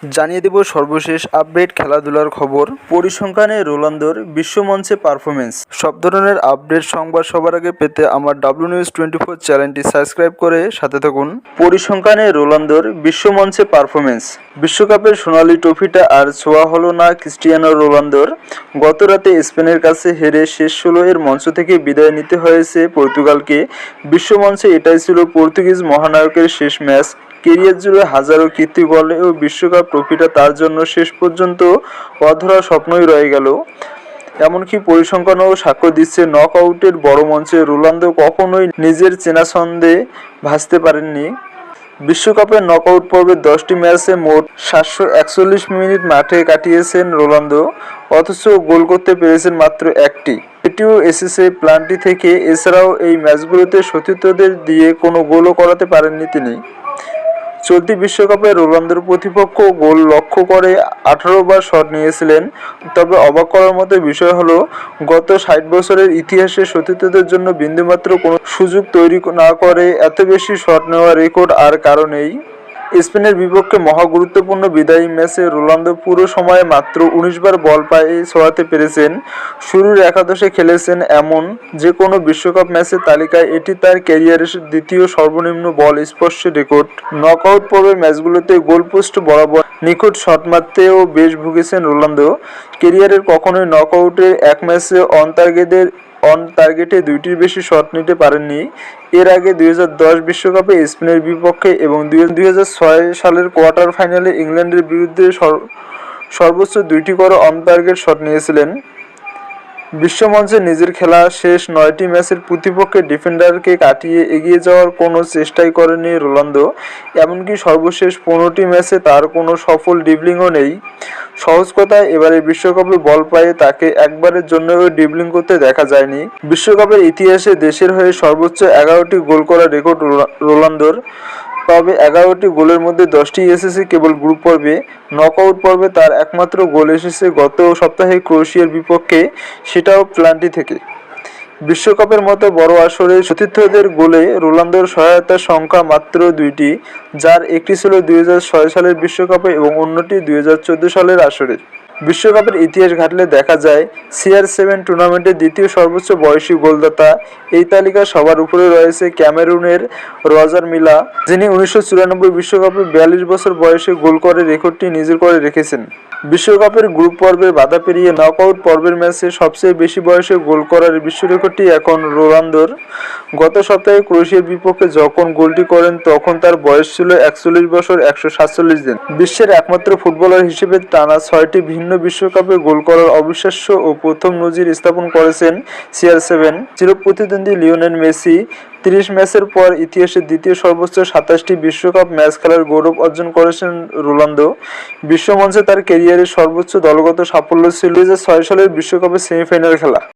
জানিয়ে দেব সর্বশেষ আপডেট খেলাধুলার খবর। পরিসংখ্যানে রোনালদোর বিশ্বমঞ্চে পারফরমেন্স। সব ধরনের আপডেট সংবাদ সবার আগে পেতে আমার WNews24 চ্যানেলটি সাবস্ক্রাইব করে সাথে থাকুন। পরিসংখ্যানে রোনালদোর বিশ্বমঞ্চে পারফরমেন্স। বিশ্বকাপের সোনালি ট্রফিটা আর ছোঁয়া হলো না ক্রিস্টিয়ানো রোনালদোর। গত রাতে স্পেনের কাছে হেরে শেষ 16 এর মঞ্চ থেকে বিদায় নিতে হয়েছে পর্তুগালকে। বিশ্বমঞ্চে এটাই ছিল পর্তুগিজ মহানায়কের শেষ ম্যাচ। কেরিয়ার জুড়ে হাজারো কীর্তি বলেও বিশ্বকাপ ট্রফিটা তার জন্য শেষ পর্যন্ত অধরা স্বপ্নই রয়ে গেল। এমনকি পরিসংখ্যানও সাক্ষ্য দিচ্ছে, নক আউটের বড় মঞ্চে রোনালদো কখনোই নিজের চেনা ছন্দে ভাসতে পারেননি। বিশ্বকাপের নকআউট পর্বে 10টি ম্যাচে মোট 741 মিনিট মাঠে কাটিয়েছেন রোনালদো, অথচ গোল করতে পেরেছেন মাত্র একটি। এটিও এসেছে প্লান্টি থেকে। এছাড়াও এই ম্যাচগুলোতে সতীর্থদের দিয়ে কোনো গোলও করাতে পারেননি তিনি। চলতি বিশ্বকাপে রোনালদোর প্রতিপক্ষ গোল লক্ষ্য করে 18 বার শট নিয়েছিলেন। তবে অবাক করার মতো বিষয় হলো, গত 60 বছরের ইতিহাসে সতীর্থদের জন্য বিন্দুমাত্র কোনো সুযোগ তৈরি না করে এত বেশি শট নেওয়ার রেকর্ড আর কারো নেই। স্পেনের বিপক্ষে মহা গুরুত্বপূর্ণ বিদায়ী ম্যাচে রোনালদো পুরো সময়ে মাত্র 19 বার বল পায়ে ছোঁয়াতে পেরেছেন। শুরুর একাদশে খেলেছেন এমন যে কোনো বিশ্বকাপ ম্যাচের তালিকায় এটি তার ক্যারিয়ারের দ্বিতীয় সর্বনিম্ন বল স্পর্শের রেকর্ড। নকআউট পর্বের ম্যাচগুলোতে গোলপোস্ট বরাবর নিখুঁত শট মারতেও বেশ ভুগেছেন রোনালদো। ক্যারিয়ারের কখনোই নকআউটের এক ম্যাচে অন টার্গেটে 2টির বেশি শট নিতে পারেননি। এর আগে 2010 বিশ্বকাপে স্পেনের বিপক্ষে এবং 2006 সালের কোয়ার্টার ফাইনালে ইংল্যান্ডের বিরুদ্ধে সর্বোচ্চ 2টি করে অন টার্গেট শট নিয়েছিলেন। বিশ্বমঞ্চে নিজের খেলা শেষ 9টি ম্যাচের প্রতিপক্ষের ডিফেন্ডারকে কাটিয়ে এগিয়ে যাওয়ার কোনো চেষ্টাই করেনি রোনালদো। এমনকি সর্বশেষ 15টি ম্যাচে তার কোনো সফল ড্রিবলিংও নেই। সহজ কথায়, এবারের বিশ্বকাপে বল পায়ে তাকে একবারের জন্যও ড্রিবলিং করতে দেখা যায়নি। বিশ্বকাপের ইতিহাসে দেশের হয়ে সর্বোচ্চ 11টি গোল করার রেকর্ড রোনালদোর। তবে 11টি গোলের মধ্যে 10টি এসেছে কেবল গ্রুপ পর্বে। নকআউট পর্বে তার একমাত্র গোল এসেছে গত সপ্তাহে ক্রোয়েশিয়ার বিপক্ষে, সেটাও প্লান্টি থেকে। বিশ্বকাপের মতো বড় আসরে সতীর্থদের গোলে রোনালদোর সহায়তার সংখ্যা মাত্র 2টি, যার একটি ছিল 2006 সালের বিশ্বকাপে এবং অন্যটি 2014 সালের আসরে। বিশ্বকাপের ইতিহাস ঘাঁটলে দেখা যায়, CR7 টুর্নামেন্টের দ্বিতীয় সর্বোচ্চ বয়সী গোলদাতা। এই তালিকার সবার উপরে রয়েছে ক্যামেরুনের রজার মিলা, যিনি 1994 বিশ্বকাপে 42 বছর বয়সে গোল করে রেকর্ডটি নিজের করে রেখেছেন। বিশ্বকাপের গ্রুপ পর্বের বাধা পেরিয়ে নকআউট পর্বের ম্যাচে সবচেয়ে বেশি বয়সে গোল করার বিশ্ব রেকর্ডটি এখন রোনালদোর। গত সপ্তাহে ক্রোয়েশিয়ার বিপক্ষে যখন গোলটি করেন তখন তার বয়স ছিল 41 বছর 147 দিন। বিশ্বের একমাত্র ফুটবলার হিসেবে টানা 6টি ভিন্ন বিশ্বকাপে গোল করার অবিশ্বাস্য ও প্রথম নজির স্থাপন করেছেন CR7। চিরপ্রতিদ্বন্দ্বী লিওনেল মেসি 30 ম্যাচের পর ইতিহাসের দ্বিতীয় সর্বোচ্চ 27টি বিশ্বকাপ ম্যাচ খেলার গৌরব অর্জন করেছেন রোনালদো। বিশ্বমঞ্চে তার ক্যারিয়ারের সর্বোচ্চ দলগত সাফল্য ছিল 2006 সালের বিশ্বকাপের সেমিফাইনাল খেলা।